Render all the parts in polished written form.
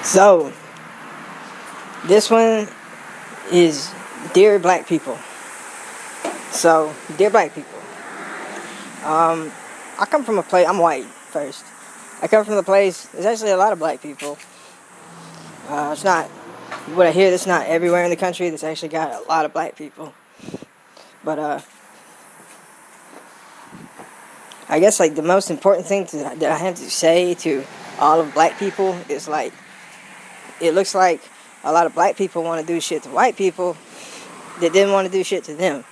So, this one is Dear Black People. So, Dear Black People, I come from a place, I'm white first. I come from a place, there's actually a lot of black people. It's not, what I hear, that's not everywhere in the country, that's actually got a lot of black people. But, I guess, like, the most important thing that I have to say to all of black people is, like, it looks like a lot of black people want to do shit to white people that didn't want to do shit to them.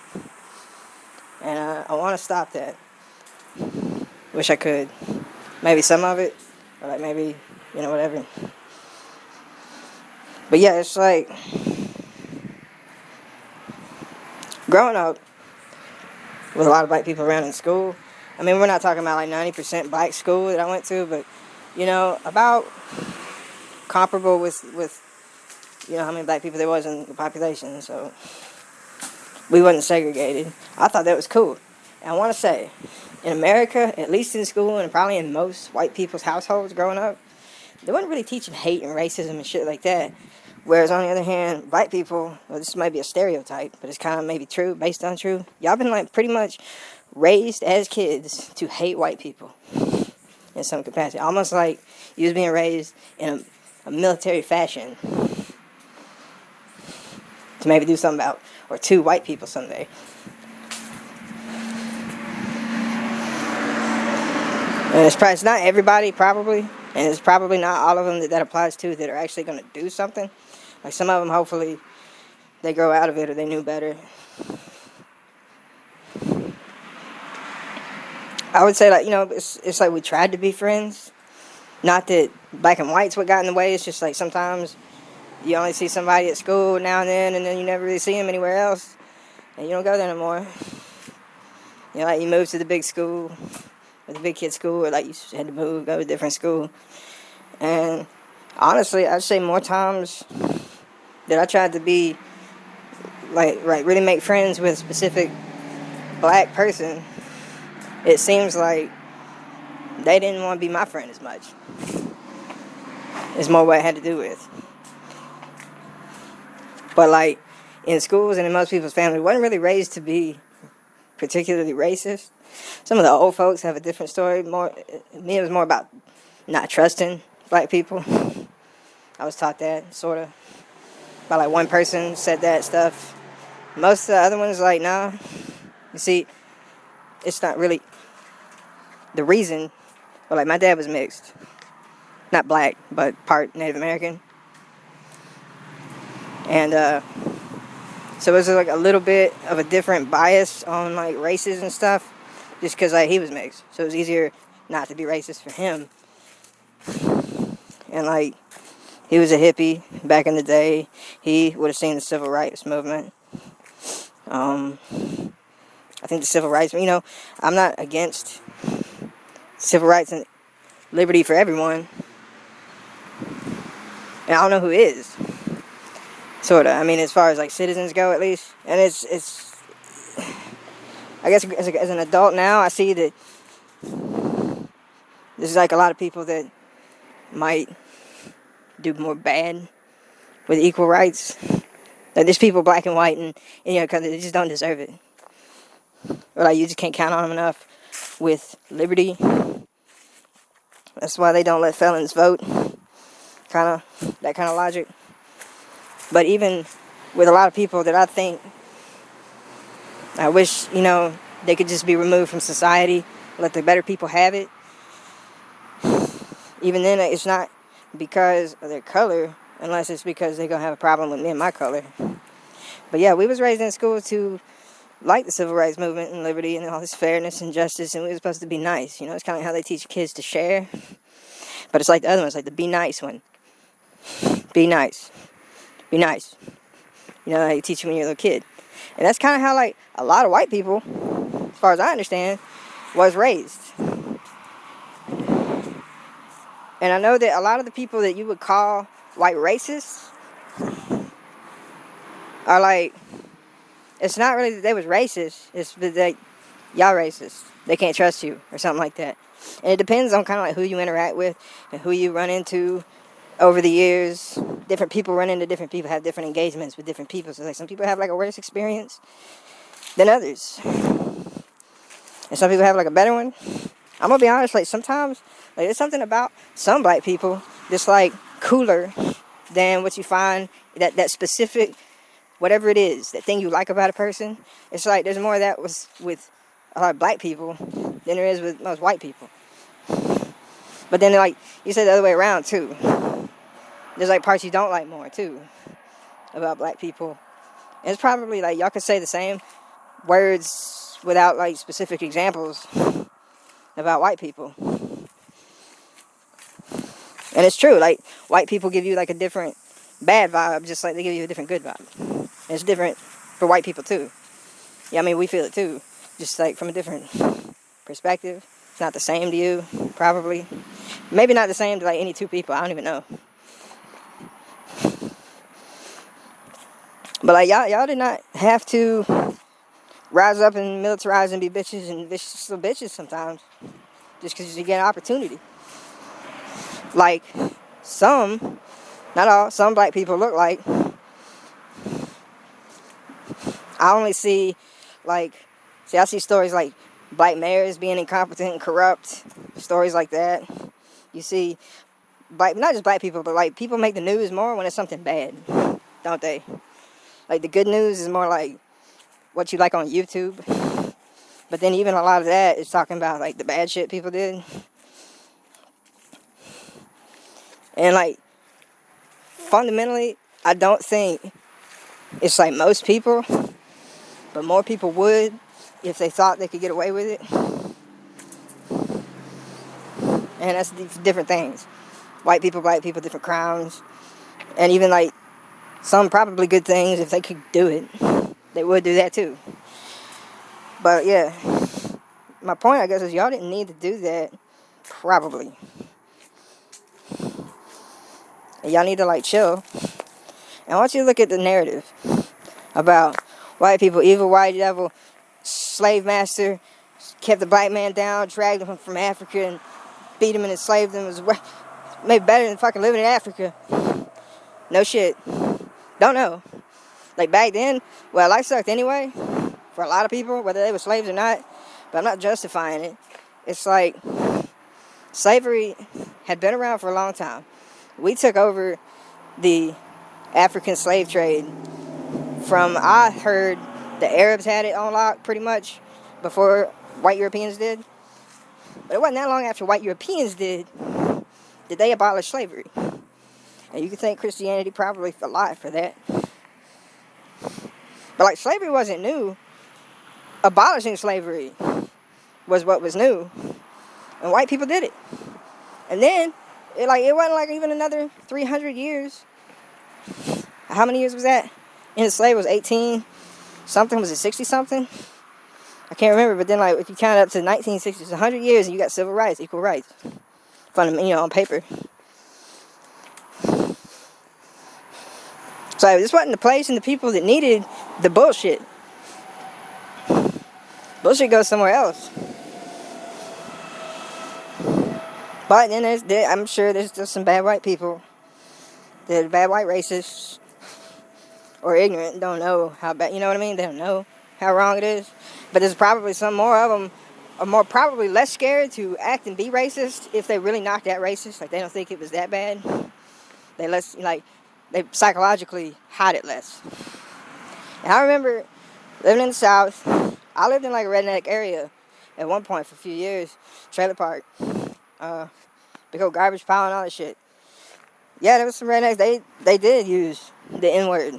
And I want to stop that. Wish I could. Maybe some of it. Or like maybe, whatever. But yeah, it's like growing up with a lot of black people around in school. I mean, we're not talking about like 90% black school that I went to, but about comparable with how many black people there was in the population. So we wasn't segregated. I thought that was cool. And I want to say, in America, at least in school and probably in most white people's households growing up, they weren't really teaching hate and racism and shit like that. Whereas on the other hand, black people, well, this might be a stereotype, but it's kind of maybe true, based on true. Y'all been like pretty much raised as kids to hate white people in some capacity. Almost like you was being raised in a military fashion to maybe do something about, or to white people someday. And it's not everybody, probably, and it's probably not all of them that applies to that are actually going to do something. Like some of them, hopefully, they grow out of it or they knew better. I would say, like, it's like we tried to be friends. Not that black and white's what got in the way. It's just like sometimes you only see somebody at school now and then you never really see them anywhere else. And you don't go there no more. Like you move to the big school, or the big kid school, or like you had to move, go to a different school. And honestly, I'd say more times that I tried to be, really make friends with a specific black person, it seems like they didn't want to be my friend as much. It's more what it had to do with. But like, in schools and in most people's family, wasn't really raised to be particularly racist. Some of the old folks have a different story. Me, it was more about not trusting black people. I was taught that, sort of. By like one person said that stuff. Most of the other ones, like, nah. You see, it's not really the reason. But like, my dad was mixed. Not black, but part Native American. And so it was like a little bit of a different bias on like races and stuff. Just because like he was mixed. So it was easier not to be racist for him. And like, he was a hippie back in the day. He would have seen the civil rights movement. I think the civil rights, I'm not against civil rights and liberty for everyone. And I don't know who is. Sort of. I mean, as far as like citizens go, at least. And it's I guess as an adult now, I see that there's like a lot of people that might do more bad with equal rights. Like there's people black and white and because they just don't deserve it. Or like you just can't count on them enough with liberty. That's why they don't let felons vote. That kind of logic. But even with a lot of people that I think, I wish, they could just be removed from society, let the better people have it. Even then, it's not because of their color, unless it's because they're going to have a problem with me and my color. But yeah, we was raised in school to like the civil rights movement and liberty and all this fairness and justice, and we were supposed to be nice. It's kind of how they teach kids to share. But it's like the other ones, like the be nice one. Be nice. Be nice. How you teach when you're a little kid. And that's kind of how, like, a lot of white people, as far as I understand, was raised. And I know that a lot of the people that you would call white racists are like, it's not really that they was racist, it's that y'all racist. They can't trust you, or something like that. And it depends on kind of like who you interact with and who you run into over the years, different people run into different people, have different engagements with different people. So like some people have like a worse experience than others, and some people have like a better one. I'm gonna be honest, like sometimes like there's something about some black people that's like cooler than what you find that specific whatever it is, that thing you like about a person. It's like there's more of that with a lot of black people than there is with most white people. But then like you said the other way around too. There's like parts you don't like more too about black people. And it's probably like y'all could say the same words without like specific examples about white people. And it's true, like white people give you like a different bad vibe just like they give you a different good vibe. And it's different for white people too. Yeah, I mean we feel it too. Just like from a different perspective. It's not the same to you, probably. Maybe not the same to like any two people, I don't even know. But like y'all did not have to rise up and militarize and be bitches and vicious little bitches sometimes. Just because you get an opportunity. Like some, not all, some black people look like. I only see I see stories like black mayors being incompetent and corrupt. Stories like that. You see not just black people, but like people make the news more when it's something bad, don't they? Like the good news is more like what you like on YouTube. But then even a lot of that is talking about like the bad shit people did. And like fundamentally, I don't think it's like most people, but more people would if they thought they could get away with it. And that's different things. White people, black people, different crimes. And even like some probably good things, if they could do it, they would do that too. But yeah, my point I guess is y'all didn't need to do that, probably. And y'all need to like chill. And I want you to look at the narrative about white people, evil white devil, slave master, kept the black man down, dragged him from Africa and beat him and enslaved him. It was maybe better than fucking living in Africa. No shit. Don't know. Like back then, well, life sucked anyway for a lot of people, whether they were slaves or not. But I'm not justifying it. It's like slavery had been around for a long time. We took over the African slave trade from, I heard the Arabs had it on lock pretty much before white Europeans did. But it wasn't that long after white Europeans did they abolish slavery. And you can thank Christianity probably a lot for that. But like slavery wasn't new. Abolishing slavery was what was new. And white people did it. And then it wasn't like even another 300 years. How many years was that? Enslaved was 18 something, was it 60 something? I can't remember, but then like if you count it up to 1960s, 100 years and you got civil rights, equal rights. On paper. So this wasn't the place and the people that needed the bullshit. Bullshit goes somewhere else. But then I'm sure there's just some bad white people. They're bad white racists. Or ignorant and don't know how bad, you know what I mean? They don't know how wrong it is. But there's probably some more of them are more probably less scared to act and be racist if they really not that racist. Like they don't think it was that bad. They psychologically hide it less. And I remember living in the South. I lived in like a redneck area at one point for a few years. Trailer park. Big old garbage pile and all that shit. Yeah, there was some rednecks. They did use the N-word.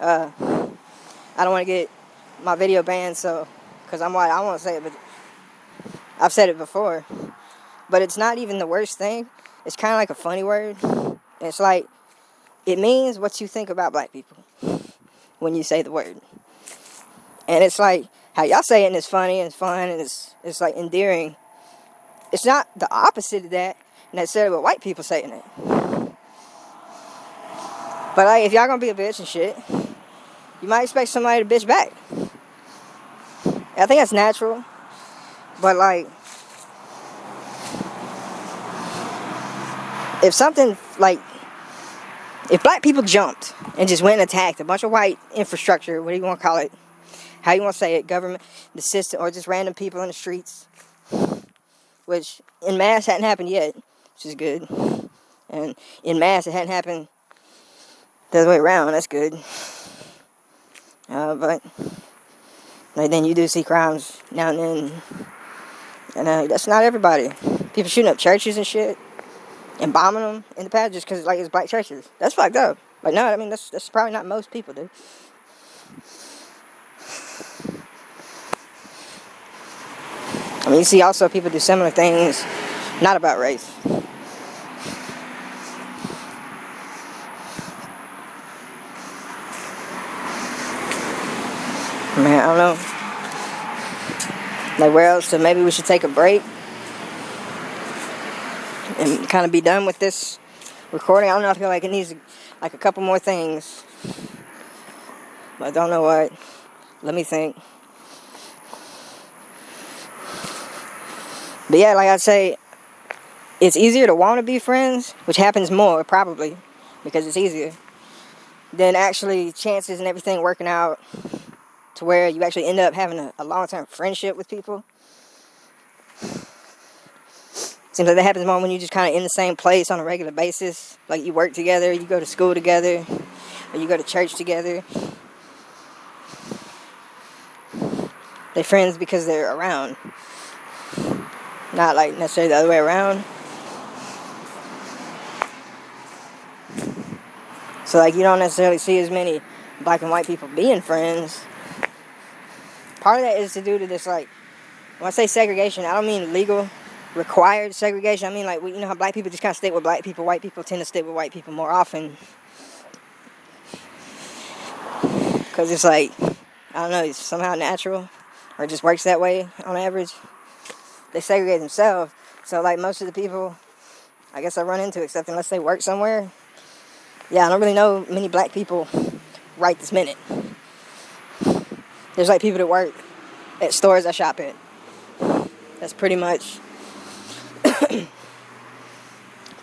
I don't want to get my video banned, because I'm white, I won't say it, but I've said it before. But it's not even the worst thing. It's kind of like a funny word. It's like, it means what you think about black people when you say the word. And it's like, how y'all say it and it's funny and it's fun and it's like endearing. It's not the opposite of that necessarily what white people saying it. But like, if y'all gonna be a bitch and shit, you might expect somebody to bitch back. I think that's natural. But like, if something if black people jumped and just went and attacked a bunch of white infrastructure, what do you want to call it, how you want to say it, government, the system, or just random people in the streets, which in mass hadn't happened yet, which is good. And in mass it hadn't happened the other way around, that's good. But then you do see crimes now and then. And that's not everybody. People shooting up churches and shit and bombing them in the past just because it's black churches. That's fucked up. Like, no, I mean, that's probably not most people, dude. I mean, you see also people do similar things, not about race. Man, I don't know. Like, where else? So maybe we should take a break and kind of be done with this recording. I don't know. I feel like it needs like a couple more things, but I don't know what. Let me think. But yeah, like I say, it's easier to want to be friends, which happens more probably because it's easier, than actually chances and everything working out to where you actually end up having a long-term friendship with people. Seems like that happens more when you're just kind of in the same place on a regular basis. Like, you work together, you go to school together, or you go to church together. They're friends because they're around, not like necessarily the other way around. So like, you don't necessarily see as many black and white people being friends. Part of that is to do to this, like, when I say segregation, I don't mean legal, required segregation. I mean, like, you know how black people just kind of stick with black people, white people tend to stick with white people more often. Because it's like, I don't know, it's somehow natural, or it just works that way on average. They segregate themselves. So like, most of the people, I guess I run into, except unless they work somewhere, yeah, I don't really know many black people right this minute. There's like people that work at stores I shop at. That's pretty much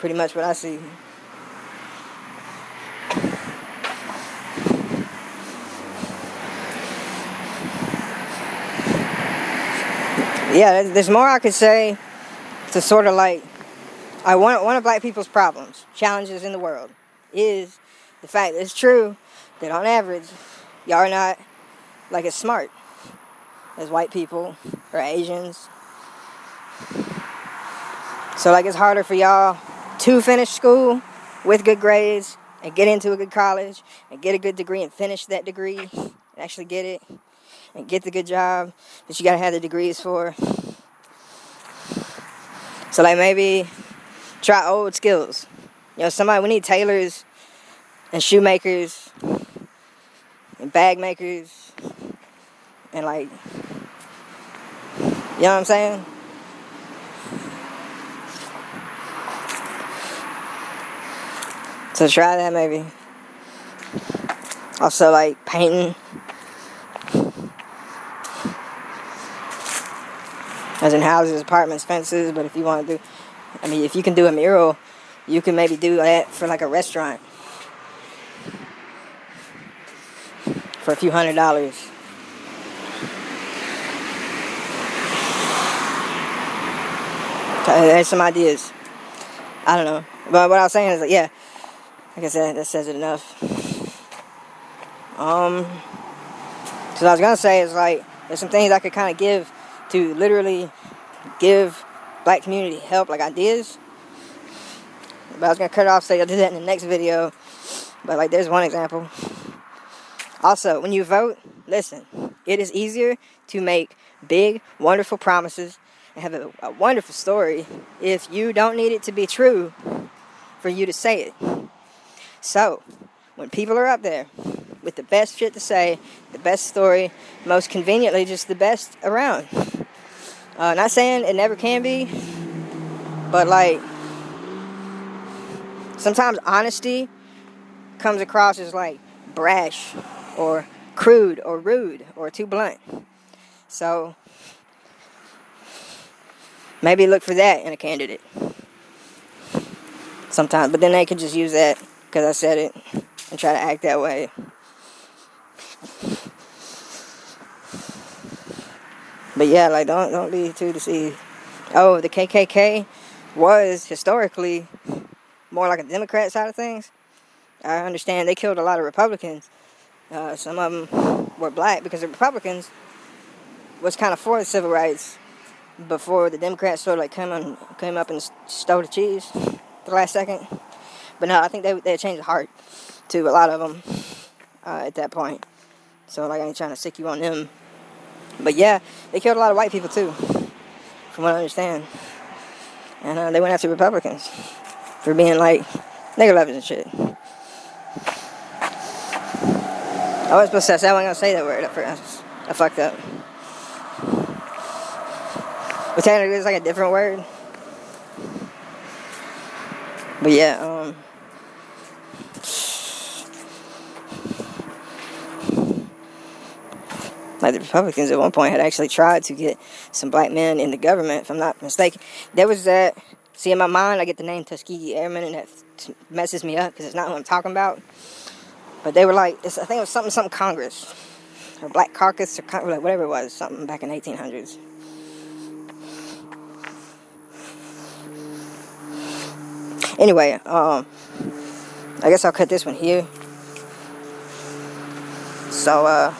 what I see. Yeah, there's more I could say to sort of like, one of black people's problems, challenges in the world, is the fact that it's true that on average, y'all are not like as smart as white people or Asians. So like, it's harder for y'all to finish school with good grades and get into a good college and get a good degree and finish that degree and actually get it and get the good job that you gotta have the degrees for. So like, maybe try old skills. You know, we need tailors and shoemakers and bag makers and like, you know what I'm saying? So try that maybe. Also like painting. As in houses, apartments, fences, but if you want to do, I mean, if you can do a mural, you can maybe do that for like a restaurant for a few $100s. There's some ideas. I don't know. But what I was saying is, like, yeah, like I said, that says it enough. So what I was going to say is, like, there's some things I could kind of give to literally give black community help, like ideas. But I was going to cut it off, so I'll do that in the next video. But, like, there's one example. Also, when you vote, listen, it is easier to make big, wonderful promises and have a wonderful story if you don't need it to be true for you to say it. So, when people are up there with the best shit to say, the best story, most conveniently just the best around. Not saying it never can be, but like, sometimes honesty comes across as like brash or crude or rude or too blunt. So maybe look for that in a candidate. sometimes. But then they could just use that because I said it and try to act that way. But yeah, like don't be too deceived. Oh, the KKK was historically more like a Democrat side of things. I understand they killed a lot of Republicans. Some of them were black because the Republicans was kind of for the civil rights before the Democrats sort of like came up and stole the cheese the last second. But no, I think they changed the heart to a lot of them at that point. So like I ain't trying to sick you on them. But yeah, they killed a lot of white people too, from what I understand. And they went after Republicans for being like nigger lovers and shit. I was supposed to say I wasn't gonna say that word. I fucked up. But technically it's like a different word. But yeah, like the Republicans at one point had actually tried to get some black men in the government, if I'm not mistaken. There was that. See, in my mind, I get the name Tuskegee Airmen, and that messes me up because it's not who I'm talking about. But they were like, I think it was something Congress, or Black Caucus, or like whatever it was, something back in the 1800s. Anyway, I guess I'll cut this one here. So,